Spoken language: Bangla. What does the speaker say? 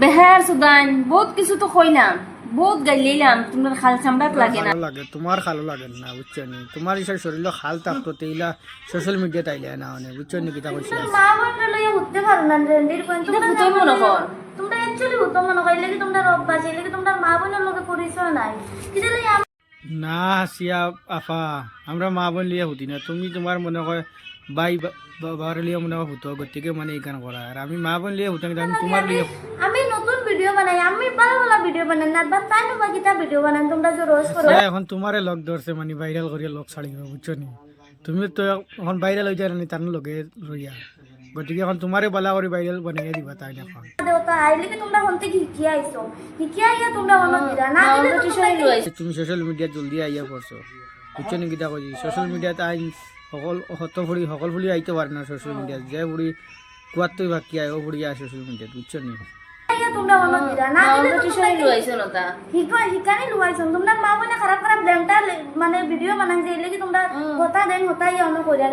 বেহার সুদান বহুত কিছু তো কইলাম, বহুত গাইলাম, তোমার খাল চামড়াত লাগে না। ভালো লাগে তোমার ভালো লাগে না বুঝছো নি, তোমার ইসার শরীর খাল থাকতো তেইলা সোশ্যাল মিডিয়াতে আইলে না মানে বুঝছো নি কিতা কইছি। মা বোনরা লইয়া উঠতে পারো না রেন্ডির পয়েন্ট এটা ফুটোই মনে কর। তোমরা অ্যাকচুয়ালি হতো মনে হয় লাগি তোমরা রব বাজে লাগি তোমরা মা বোনের লগে পরিচয় নাই কিটা লইয়া না হাসিয়া আফা, আমরা মা বোন লিয়া হুতি না, তুমি তোমার মনে হয় বাই বাবার লিয়া মনে হয় হুতো, গতিকে মানে এইখান করা। আর আমি মা বোন লিয়া হুতাম, আমি তোমার লিয়া আমি নতুন ভিডিও বানাই, আমি ভালো ভালো ভিডিও বানাই না বা তাই না বাকিটা ভিডিও বানান তোমরা যে রোজ করো। এখন তোমারে লগ ধরছে মানে ভাইরাল করিয়া লগ ছাড়িব বুঝছো নি, তুমি তো এখন ভাইরাল হয়ে যায় না তার লগে রইয়া, গতিকে এখন তোমারে বালা করে ভাইরাল বানাইয়া দিবা তাই না। এখন দেওতা আইলে কি তোমরা হন্তে শিখিয়া আইছো, শিখিয়া আইয়া তোমরা অন্য দিরা না দিলে তো তোমরা তুমি সোশ্যাল মিডিয়াত জলদি আইয়া পড়ছো বুঝছো নি কিতা কইছি। সোশ্যাল মিডিয়াত আইন সকল ফুলি আইতে পারে না সোশ্যাল মিডিয়াত, যে বুড়ি কুয়ার তুই বাকি আয় ও বুড়ি আয় সোশ্যাল মিডিয়াত বুঝছো নি। আইয়া তোমরা অন্য দিরা না দিলে তো তোমরা লইছো না তা হিকানি লুয়াইছো তোমরা মা বোনে খারাপ খারাপ ব্যাংটা মানে ভিডিও বানান যে কি তোমরা হতা দেন হতা ইয়া অন্য কইরা